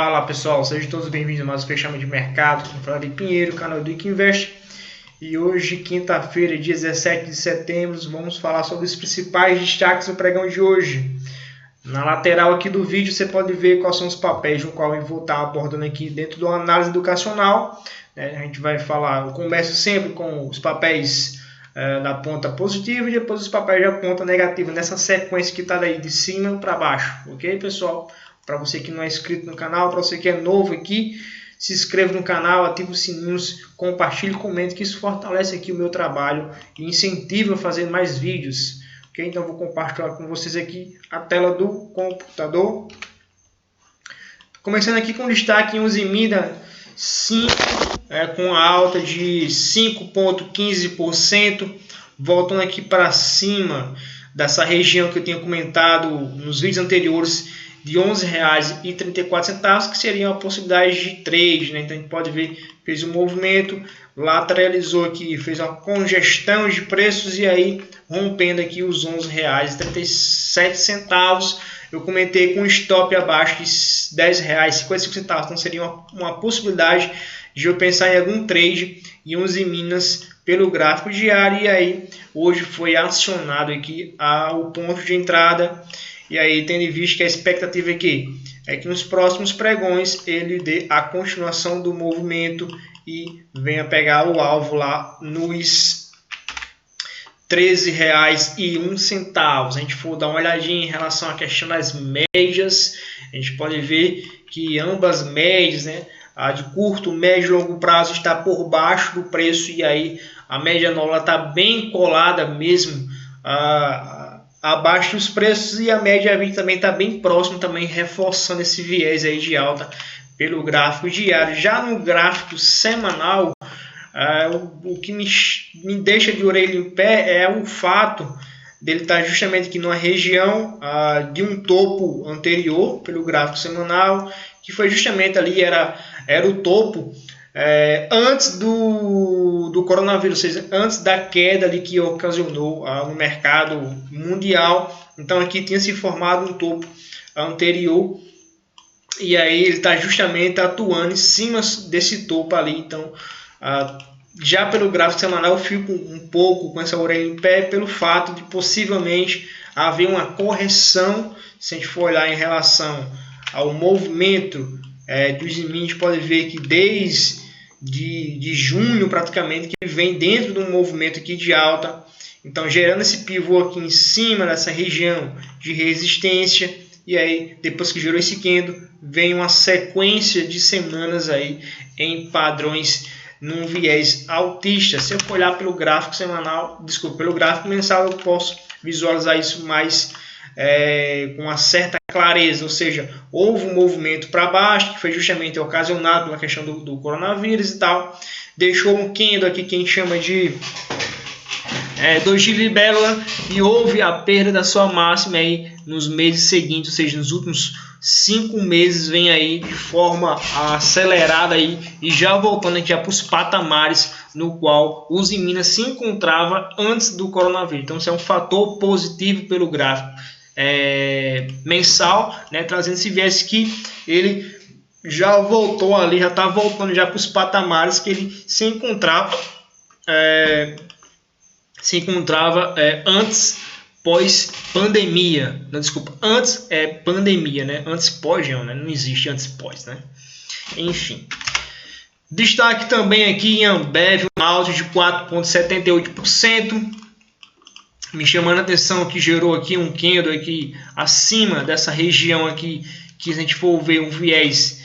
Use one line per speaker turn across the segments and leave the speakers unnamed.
Fala pessoal, sejam todos bem-vindos a mais um fechamento de mercado com o Flávio Pinheiro, canal do Ike Invest. E hoje, quinta-feira, dia 17 de setembro, vamos falar sobre os principais destaques do pregão de hoje. Na lateral aqui do vídeo você pode ver quais são os papéis no qual eu vou estar abordando aqui dentro de uma análise educacional. A gente vai falar, eu começo sempre com os papéis da ponta positiva e depois os papéis da ponta negativa, nessa sequência que está daí de cima para baixo, ok pessoal? Para você que não é inscrito no canal, para você que é novo aqui, se inscreva no canal, ative os sininhos, compartilhe, comente, que isso fortalece aqui o meu trabalho e incentiva a fazer mais vídeos. Ok? Então vou compartilhar com vocês aqui a tela do computador. Começando aqui com destaque em Usiminas 5, com a alta de 5,15%, voltando aqui para cima dessa região que eu tinha comentado nos vídeos anteriores, de R$ 11,34, que seria uma possibilidade de trade, né? Então a gente pode ver, fez um movimento, lateralizou aqui, fez uma congestão de preços e aí rompendo aqui os R$ 11,37. Eu comentei com stop abaixo de R$ 10,55, então seria uma possibilidade de eu pensar em algum trade em Usiminas pelo gráfico diário, e aí hoje foi acionado aqui o ponto de entrada. E aí, tendo em vista que a expectativa aqui é que nos próximos pregões ele dê a continuação do movimento e venha pegar o alvo lá nos R$ 13,01. A gente for dar uma olhadinha em relação à questão das médias, a gente pode ver que ambas médias, né, a de curto, médio e longo prazo, está por baixo do preço, e aí a média anual está bem colada mesmo abaixo dos preços, e a média 20 também está bem próximo, também reforçando esse viés aí de alta pelo gráfico diário. Já no gráfico semanal, o que me deixa de orelha em pé é o fato dele estar justamente aqui numa região de um topo anterior pelo gráfico semanal, que foi justamente ali, era o topo antes do coronavírus, ou seja, antes da queda ali que ocasionou no mercado mundial. Então aqui tinha se formado um topo anterior, e aí ele está justamente atuando em cima desse topo ali. Então já pelo gráfico semanal eu fico um pouco com essa orelha em pé, pelo fato de possivelmente haver uma correção. Se a gente for olhar em relação ao movimento dos índices, a gente pode ver que desde de junho praticamente que vem dentro de um movimento aqui de alta, então gerando esse pivô aqui em cima dessa região de resistência, e aí depois que gerou esse candle vem uma sequência de semanas aí em padrões num viés altista. Se eu olhar pelo gráfico semanal, pelo gráfico mensal, eu posso visualizar isso mais com uma certa clareza, ou seja, houve um movimento para baixo que foi justamente ocasionado pela questão do coronavírus e tal, deixou um candle aqui que a gente chama de doji libélula, e houve a perda da sua máxima aí nos meses seguintes, ou seja, nos últimos 5 meses vem aí de forma acelerada aí, e já voltando aqui para os patamares no qual o Usiminas se encontrava antes do coronavírus. Então isso é um fator positivo pelo gráfico mensal, né, trazendo esse viés que ele já voltou ali, já está voltando já para os patamares que ele se encontrava antes pós pandemia. Não, desculpa, antes pandemia, né? Antes pós não, né? Não existe antes pós, né? Enfim. Destaque também aqui em Ambev, um alto de 4,78%. Me chamando a atenção que gerou aqui um candle aqui acima dessa região aqui, que se a gente for ver um viés,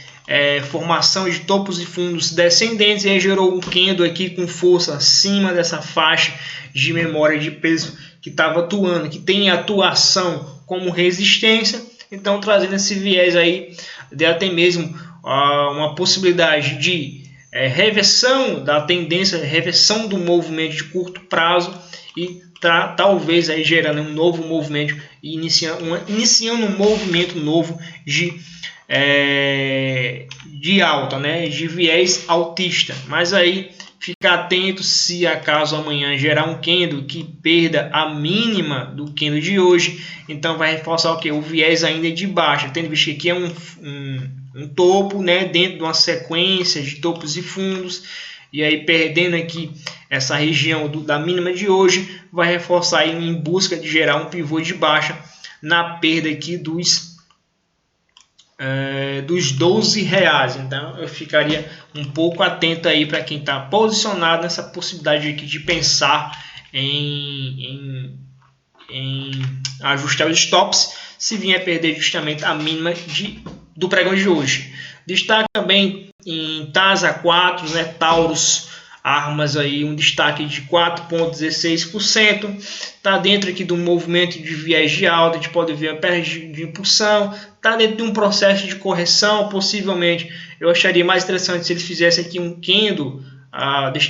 formação de topos e fundos descendentes, e aí gerou um candle aqui com força acima dessa faixa de memória de peso que estava atuando, que tem atuação como resistência. Então trazendo esse viés aí de até mesmo uma possibilidade de reversão da tendência, reversão do movimento de curto prazo, e talvez aí gerando um novo movimento e iniciando um movimento novo de alta, né, de viés altista. Mas aí ficar atento, se acaso amanhã gerar um candle que perda a mínima do candle de hoje, então vai reforçar o que? O viés ainda de baixa, tendo visto que aqui é um topo, né, dentro de uma sequência de topos e fundos, e aí perdendo aqui essa região da mínima de hoje, vai reforçar aí em busca de gerar um pivô de baixa na perda aqui dos R$12. Então eu ficaria um pouco atento aí para quem está posicionado nessa possibilidade aqui de pensar em ajustar os stops se vier perder justamente a mínima do pregão de hoje. Destaque também em TASA 4, né, Taurus Armas aí, um destaque de 4,16%, está dentro aqui do movimento de viés de alta, a gente pode ver a perda de impulsão, está dentro de um processo de correção. Possivelmente eu acharia mais interessante se eles fizessem aqui um candle,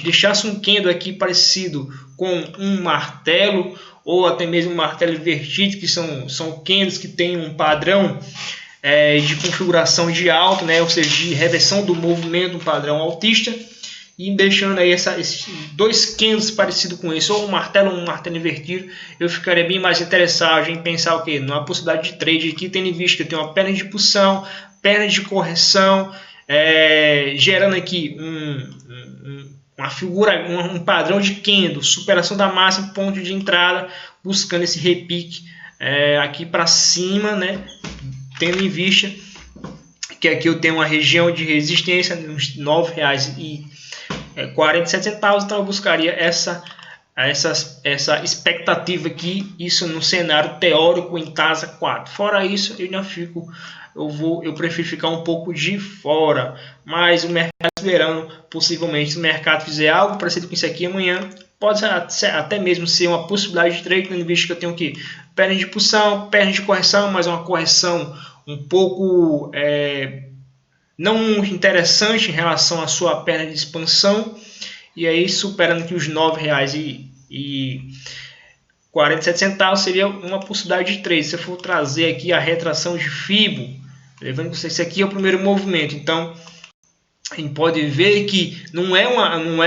deixasse um candle aqui parecido com um martelo, ou até mesmo um martelo invertido, que são candles que têm um padrão de configuração de alta, né, ou seja, de reversão do movimento, um padrão altista, e deixando aí esses dois candles parecidos com esse, ou um martelo invertido, eu ficaria bem mais interessado em pensar o que? Numa possibilidade de trade aqui, tendo em vista que eu tenho uma perna de impulsão, perna de correção, gerando aqui uma figura, um padrão de candle, superação da máxima, ponto de entrada, buscando esse repique aqui para cima, né? Tendo em vista que aqui eu tenho uma região de resistência uns R$9,47, então eu buscaria essa expectativa aqui, isso no cenário teórico em TASA 4. Fora isso, eu prefiro ficar um pouco de fora, mas o mercado esperando, possivelmente, se o mercado fizer algo parecido com isso aqui amanhã, pode até mesmo ser uma possibilidade de trade, tendo em vista que eu tenho aqui perna de impulsão, perna de correção, mas uma correção um pouco não interessante em relação à sua perna de expansão, e aí superando aqui os R$9,47 seria uma possibilidade de trade. Se eu for trazer aqui a retração de Fibo, levando que esse aqui é o primeiro movimento, então a gente pode ver que não é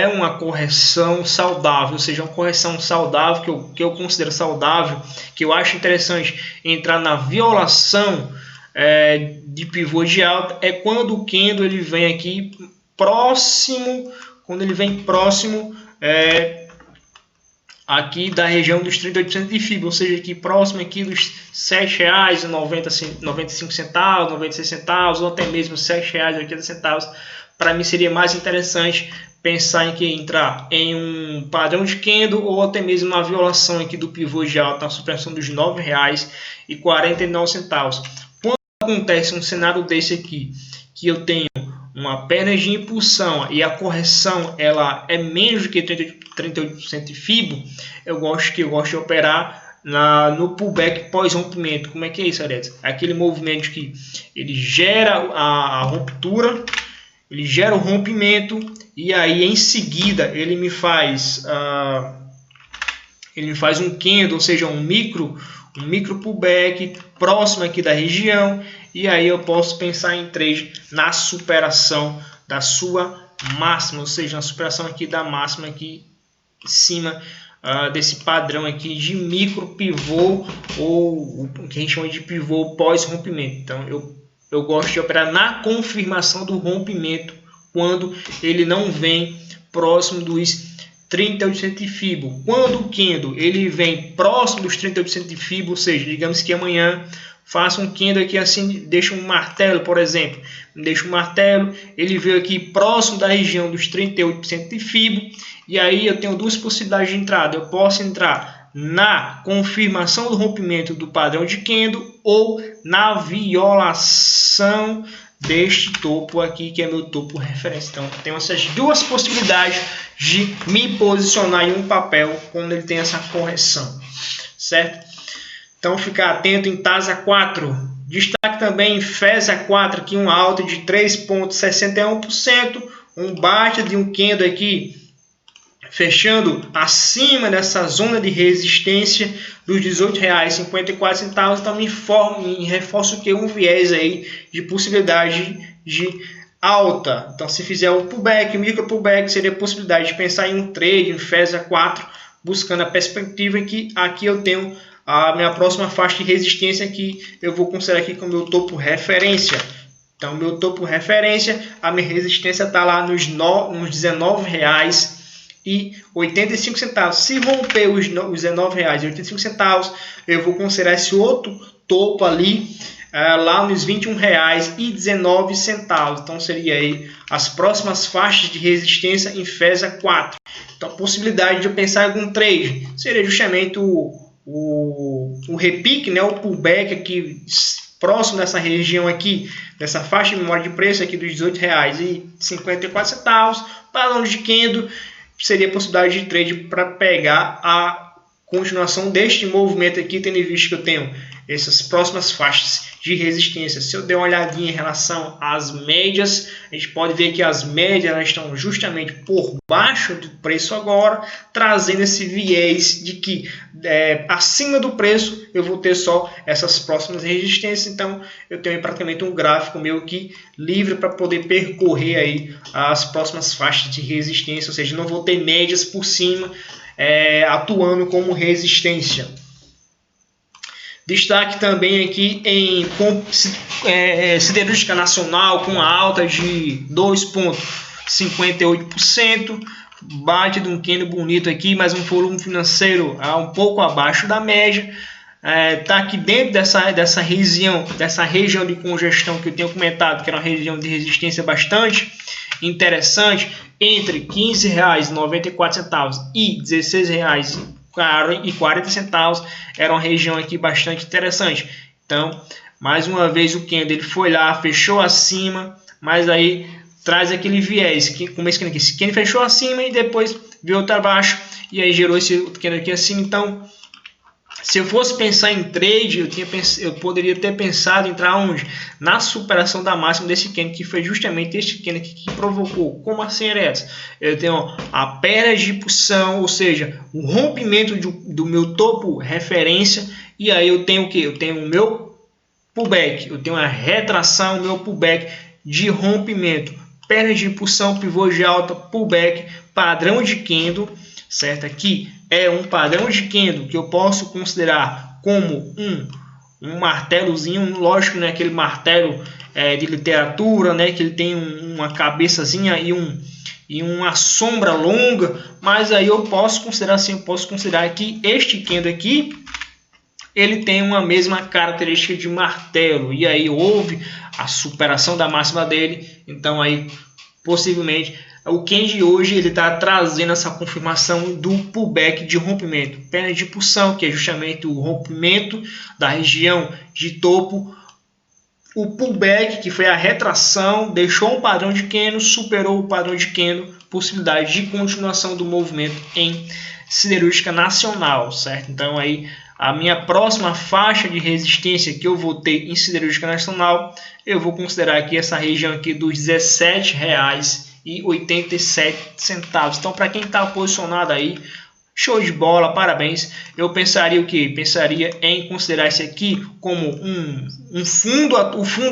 uma correção saudável, ou seja, uma correção saudável que eu considero saudável, que eu acho interessante entrar na violação de pivô de alta, é quando o candle ele vem aqui próximo, aqui da região dos 38% de FIBA, ou seja, aqui próximo aqui dos R$7,95, 96 centavos, ou até mesmo R$7,80. Para mim seria mais interessante pensar em entrar em um padrão de candle, ou até mesmo uma violação aqui do pivô de alta na supressão dos R$9,49. Quando acontece um cenário desse aqui, que eu tenho uma perna de impulsão e a correção ela é menos do que 38% de FIBO, eu gosto de operar no pullback pós-rompimento. Como é que é isso, Aredes? É aquele movimento que ele gera a ruptura, ele gera o rompimento, e aí em seguida ele me faz um candle, ou seja, um micro pullback próximo aqui da região, e aí eu posso pensar em trade na superação da sua máxima, ou seja, na superação aqui da máxima aqui em cima desse padrão aqui de micro pivô, ou o que a gente chama de pivô pós-rompimento. Então eu gosto de operar na confirmação do rompimento, quando ele não vem próximo dos 38% de FIBO. Quando o candle ele vem próximo dos 38% de FIBO, ou seja, digamos que amanhã faça um candle aqui assim, deixa um martelo, por exemplo, deixa um martelo, ele veio aqui próximo da região dos 38% de FIBO, e aí eu tenho duas possibilidades de entrada. Eu posso entrar na confirmação do rompimento do padrão de candle, ou na violação deste topo aqui, que é meu topo referência. Então, tenho essas duas possibilidades de me posicionar em um papel quando ele tem essa correção, certo? Então, ficar atento em TASA 4. Destaque também em FESA 4, aqui uma alta de 3,61%, um baixa de um candle aqui, fechando acima dessa zona de resistência dos R$18,54. Então me reforço que um viés aí de possibilidade de alta. Então se fizer o pullback, micro pullback, seria a possibilidade de pensar em um trade em FESA 4, buscando a perspectiva que aqui eu tenho a minha próxima faixa de resistência, que eu vou considerar aqui como meu topo referência. Então, meu topo referência, a minha resistência está lá nos R$19,85. Se romper os R$19,85, eu vou considerar esse outro topo ali, lá nos R$21,19. Então, seria aí as próximas faixas de resistência em FESA 4. Então, a possibilidade de eu pensar em algum trade seria justamente o repique, né, o pullback aqui próximo dessa região aqui, dessa faixa de memória de preço aqui dos R$18,54, padrão de candle, seria a possibilidade de trade para pegar a continuação deste movimento aqui, tendo em vista que eu tenho essas próximas faixas de resistência. Se eu der uma olhadinha em relação às médias, a gente pode ver que as médias elas estão justamente por baixo do preço agora, trazendo esse viés de que acima do preço eu vou ter só essas próximas resistências. Então eu tenho praticamente um gráfico meu aqui livre para poder percorrer aí as próximas faixas de resistência, ou seja, não vou ter médias por cima atuando como resistência. Destaque também aqui em siderúrgica nacional com a alta de 2,58%, bate de um candle bonito aqui, mas um volume financeiro um pouco abaixo da média. Tá aqui dentro dessa região de congestão que eu tenho comentado, que era uma região de resistência bastante interessante, entre R$15,94 e R$16,40, era uma região aqui bastante interessante. Então, mais uma vez o candle ele foi lá, fechou acima, mas aí traz aquele viés, como esse candle aqui, esse candle fechou acima e depois veio para baixo, e aí gerou esse candle aqui acima. Então, se eu fosse pensar em trade, eu poderia ter pensado em entrar onde? Na superação da máxima desse candle, que foi justamente este candle aqui que provocou. Como assim era essa? Eu tenho a perda de impulsão, ou seja, o rompimento do meu topo referência, e aí eu tenho o que? Eu tenho o meu pullback, eu tenho a retração, o meu pullback de rompimento, perda de impulsão, pivô de alta, pullback, padrão de candle, certo? Aqui é um padrão de candle que eu posso considerar como um martelozinho, lógico, né, aquele martelo de literatura, né, que ele tem uma cabeçazinha e uma sombra longa, mas aí eu posso considerar assim, que este candle aqui ele tem uma mesma característica de martelo, e aí houve a superação da máxima dele. Então aí possivelmente o candle de hoje ele está trazendo essa confirmação do pullback de rompimento, perna de impulsão, que é justamente o rompimento da região de topo, o pullback, que foi a retração, deixou um padrão de candle, superou o padrão de candle, possibilidade de continuação do movimento em siderúrgica nacional, certo? Então aí a minha próxima faixa de resistência que eu vou ter em siderúrgica nacional, eu vou considerar aqui essa região aqui dos R$17,87. Então, para quem está posicionado aí, show de bola, parabéns. Eu pensaria o que? Pensaria em considerar esse aqui como o fundo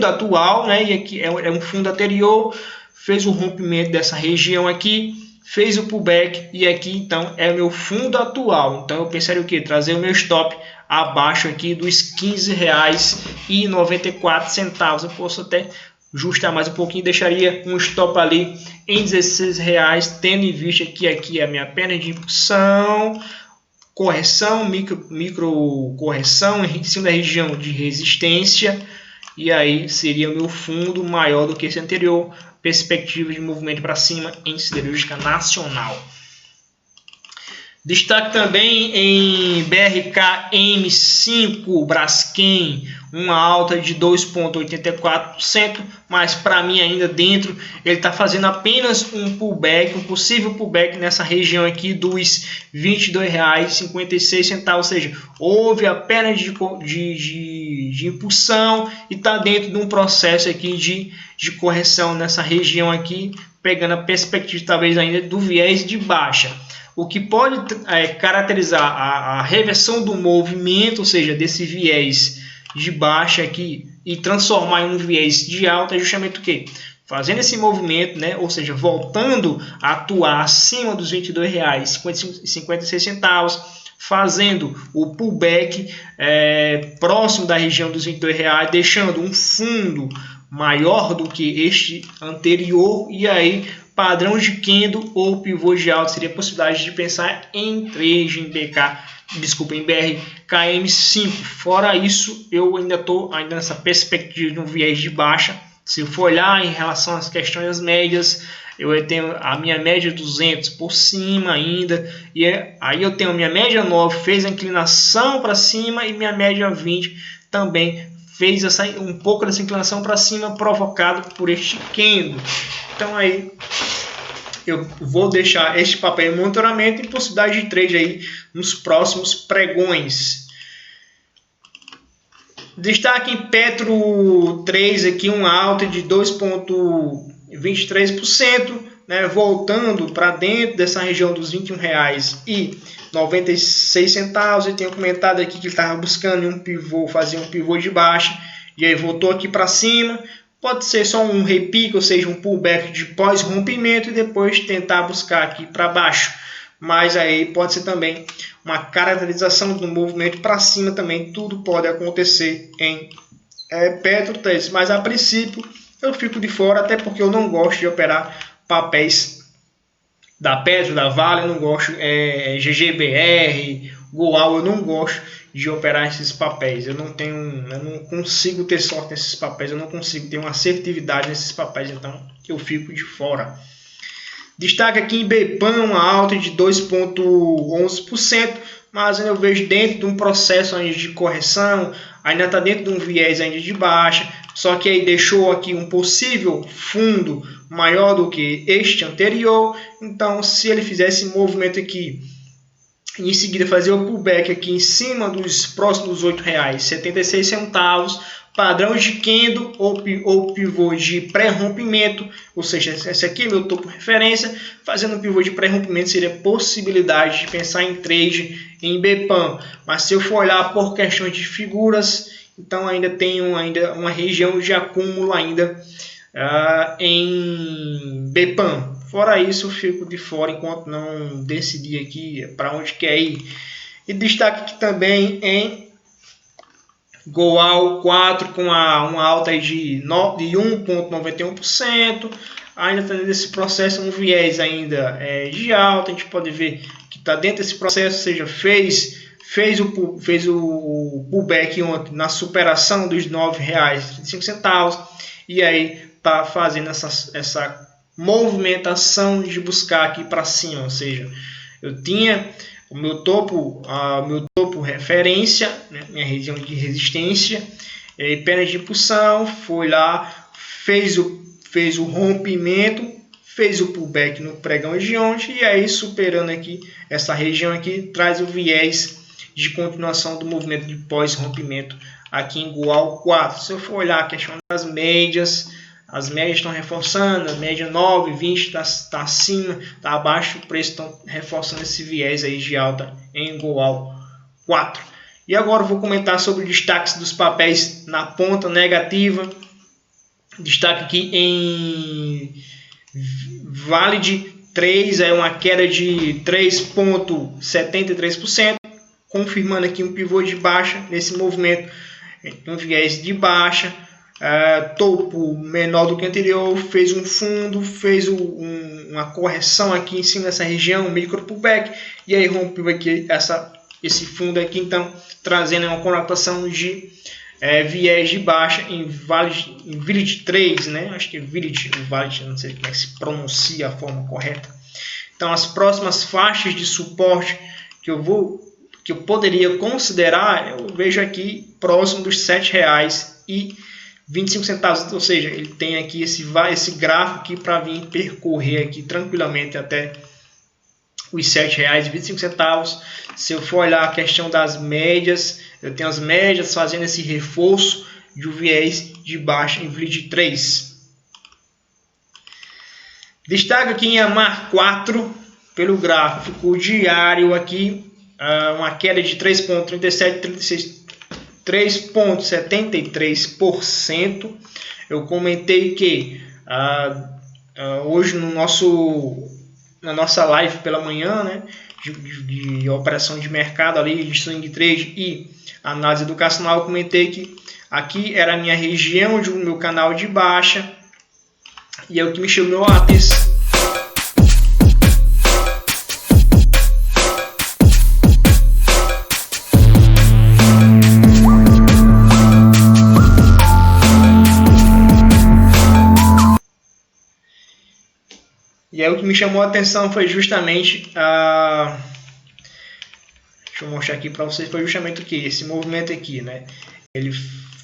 atual, né? E aqui é um fundo anterior, fez o rompimento dessa região aqui, fez o pullback, e aqui então é meu fundo atual. Então eu pensaria o que? Trazer o meu stop abaixo aqui dos R$15,94. Eu posso até ajustar mais um pouquinho, deixaria um stop ali em R$16, tendo em vista que aqui é a minha perna de impulsão, correção, micro correção em cima da região de resistência, e aí seria o meu fundo maior do que esse anterior, perspectiva de movimento para cima em siderúrgica nacional. Destaque também em BRK M5 Braskem, uma alta de 2,84%, mas para mim ainda dentro ele está fazendo apenas um pullback, um possível pullback nessa região aqui dos R$22,56, ou seja, houve a perda de impulsão e está dentro de um processo aqui de correção nessa região aqui, pegando a perspectiva talvez ainda do viés de baixa. O que pode caracterizar a reversão do movimento, ou seja, desse viés de baixa aqui, e transformar em um viés de alta, é justamente o que? Fazendo esse movimento, né? Ou seja, voltando a atuar acima dos R$22,56, fazendo o pullback próximo da região dos R$22, deixando um fundo maior do que este anterior, e aí padrão de candle ou pivô de alta seria a possibilidade de pensar em trade em em BRKM5. Fora isso, eu ainda estou nessa perspectiva de um viés de baixa. Se eu for olhar em relação às questões médias, eu tenho a minha média 200 por cima ainda, e aí eu tenho a minha média 9, fez a inclinação para cima, e minha média 20 também fez um pouco dessa inclinação para cima, provocado por este candle. Então aí eu vou deixar este papel em monitoramento e possibilidade de trade aí nos próximos pregões. Destaque em Petro 3 aqui, um alta de 2,23%, né, voltando para dentro dessa região dos R$ 21,96. E tenho comentado aqui que ele estava buscando um pivô, fazer um pivô de baixa, e aí voltou aqui para cima. Pode ser só um repique, ou seja, um pullback de pós-rompimento e depois tentar buscar aqui para baixo. Mas aí pode ser também uma caracterização do movimento para cima também. Tudo pode acontecer em Petro 3. Mas a princípio eu fico de fora, até porque eu não gosto de operar papéis da Petro, da Vale. Eu não gosto GGBR, Goal, eu não gosto de operar esses papéis. Eu não consigo ter sorte nesses papéis, eu não consigo ter uma assertividade nesses papéis, então eu fico de fora. Destaque aqui em BPAM, uma alta de 2,11%, mas eu vejo dentro de um processo ainda de correção, ainda está dentro de um viés ainda de baixa, só que aí deixou aqui um possível fundo maior do que este anterior. Então, se ele fizer esse movimento aqui, e em seguida fazer o pullback aqui em cima dos próximos R$ 8,76, padrão de candle ou pivô de pré-rompimento, ou seja, esse aqui é meu topo de referência. Fazendo um pivô de pré-rompimento seria possibilidade de pensar em trade em BPAM. Mas se eu for olhar por questões de figuras, então ainda tenho uma região de acúmulo ainda em BPAM. Fora isso, eu fico de fora enquanto não decidir aqui para onde quer ir. E destaque aqui também em Goal 4 com uma alta de 1,91%. Ainda está nesse processo, um viés ainda de alta. A gente pode ver que está dentro desse processo, ou seja, fez o pullback ontem na superação dos R$ 9,35. E aí está fazendo essa movimentação de buscar aqui para cima, ou seja, eu tinha o meu topo referência, né, minha região de resistência, e perna de impulsão, foi lá, fez o rompimento, fez o pullback no pregão de ontem, e aí superando aqui essa região aqui, traz o viés de continuação do movimento de pós-rompimento aqui em Goal 4. Se eu for olhar a questão das médias, as médias estão reforçando, a média 9, 20 está acima, está abaixo, o preço estão reforçando esse viés aí de alta em Goal 4. E agora eu vou comentar sobre destaques dos papéis na ponta negativa. Destaque aqui em Valid 3, uma queda de 3,73%, confirmando aqui um pivô de baixa nesse movimento, um viés de baixa. Topo menor do que anterior, fez um fundo, fez uma correção aqui em cima dessa região, um micro pullback, e aí rompeu aqui esse fundo aqui, então trazendo uma conotação de viés de baixa em Valid 3, né? Acho que é Valid, não sei como é que se pronuncia a forma correta. Então as próximas faixas de suporte que eu poderia considerar, eu vejo aqui próximo dos R$ 7,25, ou seja, ele tem aqui esse gráfico aqui para vir percorrer aqui tranquilamente até os R$ 7,25. Se eu for olhar a questão das médias, eu tenho as médias fazendo esse reforço de um viés de baixa em Valid 3. Destaque aqui em Amar 4 pelo gráfico diário aqui, uma queda de 3,73%. Eu comentei que hoje na nossa live pela manhã, né, de operação de mercado ali, de swing trade e análise educacional, eu comentei que aqui era a minha região do meu canal de baixa e é o que me chamou a atenção. E aí o que me chamou a atenção foi justamente a... Deixa eu mostrar aqui para vocês, foi justamente o que? Esse movimento aqui, né? Ele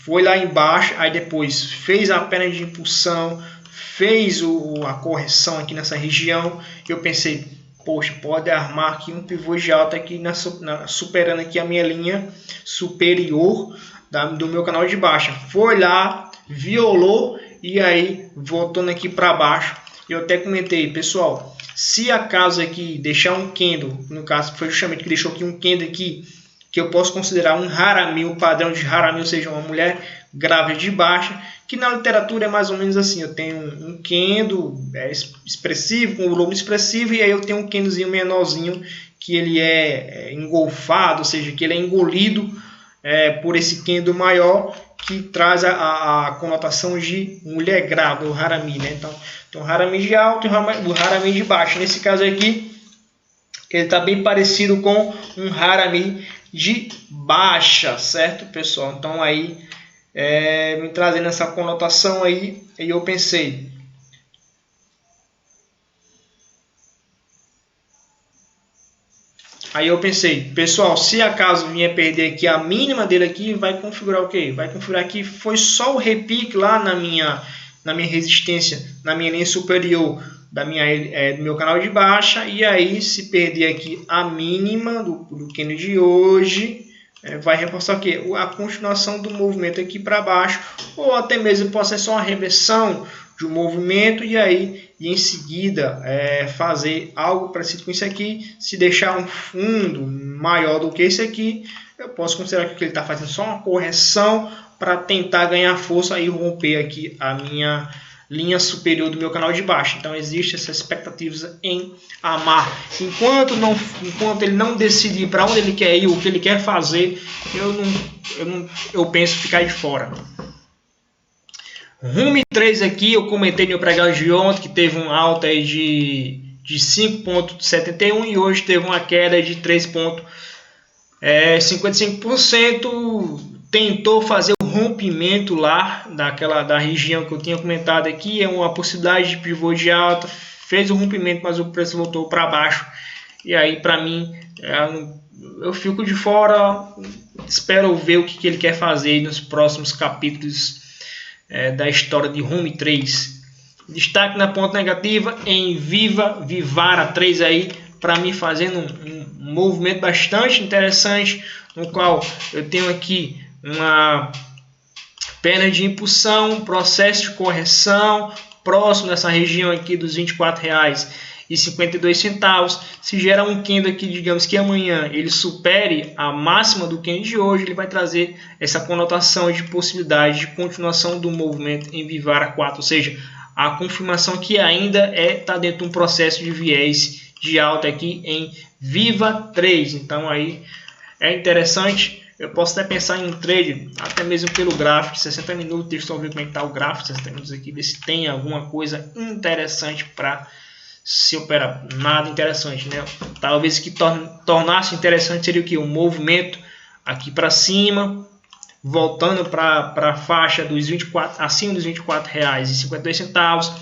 foi lá embaixo, aí depois fez a perna de impulsão, fez a correção aqui nessa região. Eu pensei, poxa, pode armar aqui um pivô de alta aqui, superando aqui a minha linha superior do meu canal de baixa. Foi lá, violou e aí voltando aqui para baixo. Eu até comentei, pessoal, se acaso aqui deixar um candle, no caso foi justamente que deixou aqui um candle aqui, que eu posso considerar um Harami, o padrão de Harami, ou seja, uma mulher grávida de baixa, que na literatura é mais ou menos assim, eu tenho um candle expressivo, com um volume expressivo, e aí eu tenho um candlezinho menorzinho, que ele é engolfado, ou seja, que ele é engolido por esse candle maior, que traz a conotação de mulher grávida, o Harami, né? Então, tem o Harami de alto e o Harami de baixo. Nesse caso aqui, ele está bem parecido com um Harami de baixa, certo, pessoal? Então, aí, me trazendo essa conotação aí, e eu pensei... Aí eu pensei, pessoal, se acaso vier perder aqui a mínima dele aqui, vai configurar o quê? Vai configurar que foi só o repique lá na minha resistência, na minha linha superior do meu canal de baixa. E aí, se perder aqui a mínima do candle de hoje, vai reforçar o quê? A continuação do movimento aqui para baixo, ou até mesmo pode ser só uma reversão de um movimento e aí em seguida fazer algo parecido com isso aqui. Se deixar um fundo maior do que esse aqui, eu posso considerar que ele está fazendo só uma correção para tentar ganhar força e romper aqui a minha linha superior do meu canal de baixo. Então existe essa expectativa em amar. Enquanto ele não decidir para onde ele quer ir, o que ele quer fazer, eu penso ficar de fora. Rumo 3 aqui, eu comentei no pregão de ontem que teve um alta aí de 5,71 e hoje teve uma queda de 3,55%. Tentou fazer o rompimento lá da região que eu tinha comentado aqui, é uma possibilidade de pivô de alta, fez o rompimento, mas o preço voltou para baixo. E aí, para mim, eu fico de fora, espero ver o que ele quer fazer nos próximos capítulos da história de Rumo 3. Destaque na ponta negativa em Vivara 3 aí, para mim fazendo um movimento bastante interessante, no qual eu tenho aqui uma perna de impulsão, um processo de correção próximo dessa região aqui dos R$ 24,52. Se gerar um candle aqui, digamos que amanhã ele supere a máxima do candle de hoje, ele vai trazer essa conotação de possibilidade de continuação do movimento em Vivara 4, ou seja, a confirmação que ainda está dentro de um processo de viés de alta aqui em Viva 3. Então aí é interessante. Eu posso até pensar em um trade, até mesmo pelo gráfico de 60 minutos. Deixa eu só ver como é que está o gráfico de 60 minutos aqui, ver se tem alguma coisa interessante para se operar. Nada interessante, né? Talvez o que tornasse interessante seria o que? Um movimento aqui para cima, voltando para a faixa dos 24, acima dos R$ 24,52,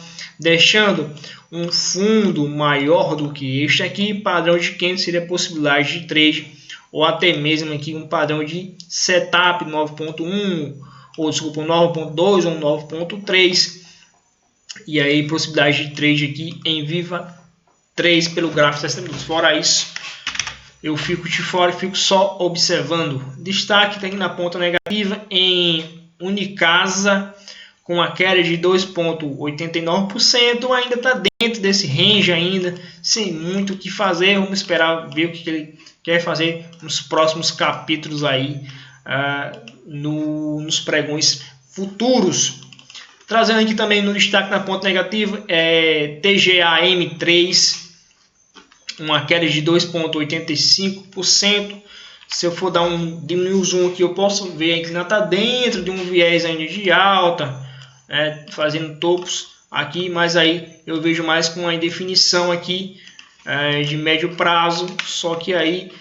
deixando um fundo maior do que este aqui. Padrão de candle seria a possibilidade de trade, ou até mesmo aqui um padrão de setup 9.1, ou desculpa, 9.2 ou 9.3. E aí possibilidade de trade aqui em Viva 3 pelo gráfico de 60 minutos. Fora isso, eu fico de fora e fico só observando. Destaque tem aqui na ponta negativa em Unicasa, com a queda de 2,89%, ainda está dentro desse range ainda, sem muito o que fazer. Vamos esperar ver o que ele quer fazer nos próximos capítulos aí, nos pregões futuros. Trazendo aqui também no destaque na ponta negativa, TGAM3, uma queda de 2,85%. Se eu for diminuir o zoom aqui, eu posso ver que ela está dentro de um viés ainda de alta, fazendo topos aqui, mas aí eu vejo mais com a indefinição aqui de médio prazo. Só que aí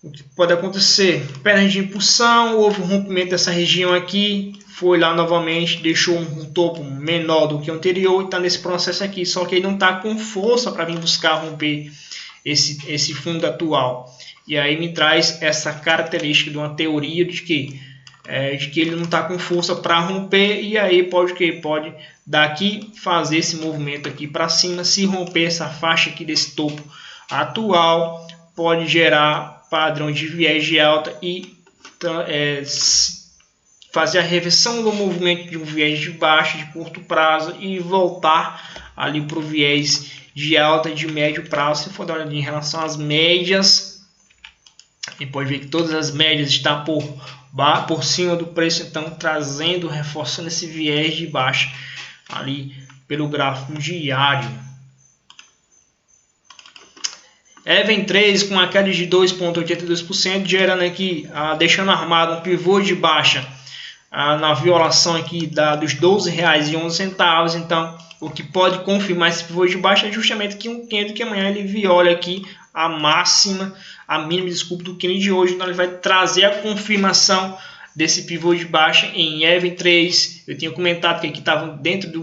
o que pode acontecer? Pernas de impulsão, houve um rompimento dessa região aqui, foi lá novamente, deixou um topo menor do que o anterior e está nesse processo aqui. Só que ele não está com força para vir buscar romper esse fundo atual. E aí me traz essa característica de uma teoria de que ele não está com força para romper, e aí pode daqui fazer esse movimento aqui para cima. Se romper essa faixa aqui desse topo atual, pode gerar padrão de viés de alta e fazer a reversão do movimento de um viés de baixa de curto prazo e voltar ali para o viés de alta de médio prazo. Se for dar uma olhada em relação às médias, e pode ver que todas as médias estão por cima do preço, então trazendo, reforçando esse viés de baixa ali pelo gráfico diário. Even 3 com uma queda de 2,82%, gerando aqui, deixando armado um pivô de baixa na violação aqui dos R$12,11. Então, o que pode confirmar esse pivô de baixa é justamente que um candle que amanhã ele viola aqui a mínima, desculpa, do candle de hoje. Então ele vai trazer a confirmação desse pivô de baixa em Even 3. Eu tinha comentado que aqui estava dentro de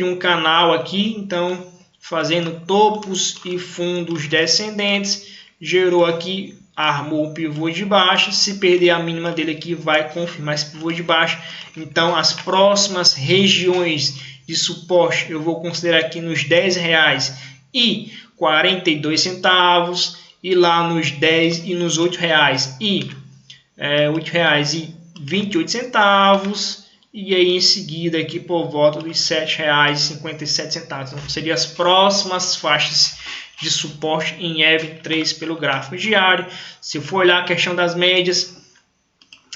um canal aqui, então fazendo topos e fundos descendentes, gerou aqui, armou o pivô de baixa. Se perder a mínima dele aqui, vai confirmar esse pivô de baixa. Então as próximas regiões de suporte eu vou considerar aqui nos R$10,42 e lá nos 10 e nos R$8,28, e aí em seguida aqui por volta dos R$7,57. Então seriam as próximas faixas de suporte em Even 3 pelo gráfico diário. Se eu for olhar a questão das médias,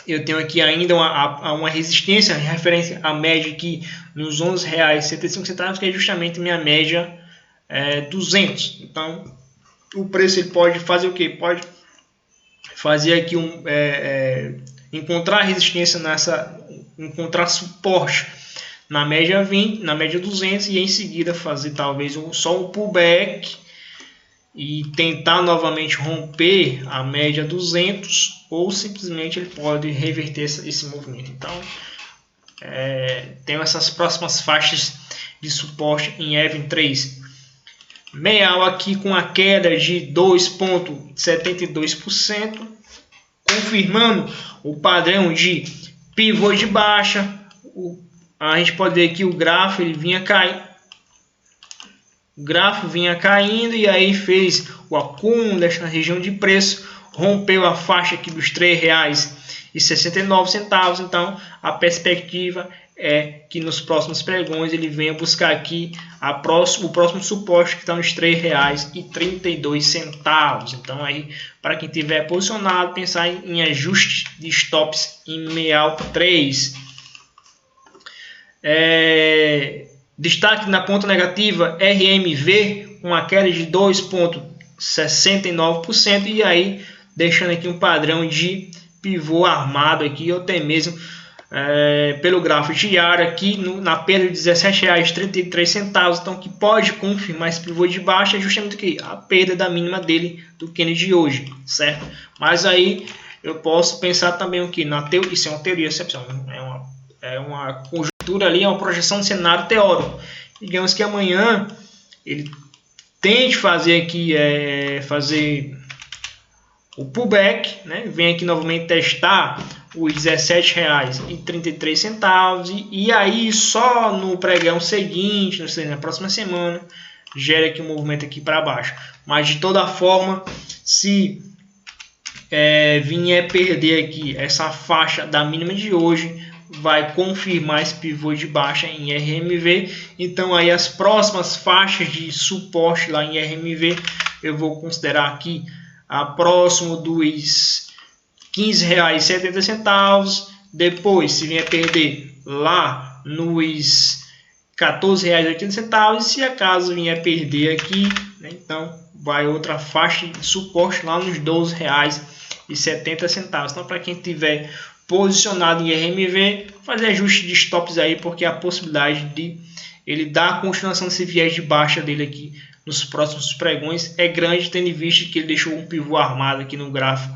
eu tenho aqui ainda uma resistência em referência à média aqui nos R$11,75, que é justamente minha média 200. Então o preço ele pode fazer o que? Pode fazer aqui encontrar resistência encontrar suporte na média 20, na média 200, e em seguida fazer talvez só um pullback e tentar novamente romper a média 200, ou simplesmente ele pode reverter esse movimento. Então tenho essas próximas faixas de suporte em Even 3. Meal aqui com a queda de 2,72%, confirmando o padrão de pivô de baixa. A gente pode ver que o gráfico ele vinha caindo, e aí fez o acúmulo desta região de preço, rompeu a faixa aqui dos R$3,69. Então a perspectiva é que nos próximos pregões ele venha buscar aqui o próximo suporte, que está nos R$3,32. Então aí, para quem tiver posicionado, pensar em ajuste de stops em Meal 3. Destaque na ponta negativa, RMV com uma queda de 2,69%, e aí deixando aqui um padrão de pivô armado aqui, ou até mesmo pelo gráfico diário aqui na perda de R$17,33. Então, que pode confirmar esse pivô de baixa é justamente que a perda da mínima dele do candle de hoje, certo? Mas aí eu posso pensar também o que isso é uma teoria excepcional, é uma conjuntura ali, é uma projeção de cenário teórico. Digamos que amanhã ele tente fazer aqui fazer o pullback, né? Vem aqui novamente testar os R$17,33, e aí só no pregão seguinte, na próxima semana, gera aqui um movimento aqui para baixo. Mas de toda forma, se vier perder aqui essa faixa da mínima de hoje, vai confirmar esse pivô de baixa em RMV. Então aí as próximas faixas de suporte lá em RMV eu vou considerar aqui próximo dos R$15,70. Depois, se vier perder lá nos R$14,80. E se acaso vier perder aqui, né, então vai outra faixa de suporte lá nos R$12,70. Então, para quem tiver posicionado em RMV, fazer ajuste de stops aí, porque a possibilidade de ele dar a continuação desse viés de baixa dele aqui nos próximos pregões é grande, tendo em vista que ele deixou um pivô armado aqui no gráfico,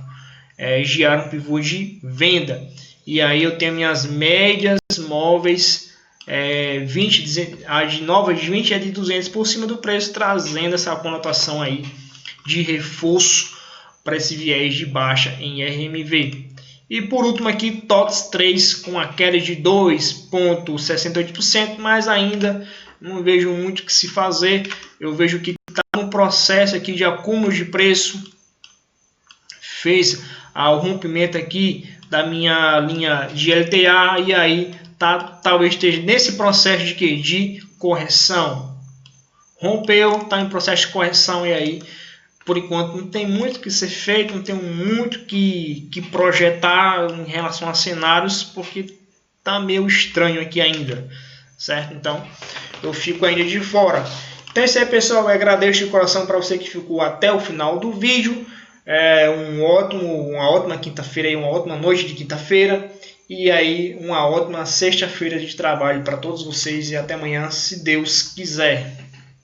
girar um pivô de venda. E aí eu tenho minhas médias móveis 20, a de nova de 20 e a de 200 por cima do preço, trazendo essa conotação aí de reforço para esse viés de baixa em RMV. E por último aqui, TOTS 3 com a queda de 2,68%, mas ainda não vejo muito o que se fazer. Eu vejo que está no processo aqui de acúmulo de preço, fez o rompimento aqui da minha linha de LTA e aí talvez esteja nesse processo de quê? De correção. Rompeu, está em processo de correção e aí por enquanto não tem muito que ser feito, não tem muito que projetar em relação a cenários, porque tá meio estranho aqui ainda, certo? Então eu fico ainda de fora. Então é isso aí, pessoal. Eu agradeço de coração para você que ficou até o final do vídeo. Uma ótima quinta-feira, uma ótima noite de quinta-feira e aí uma ótima sexta-feira de trabalho para todos vocês e até amanhã, se Deus quiser.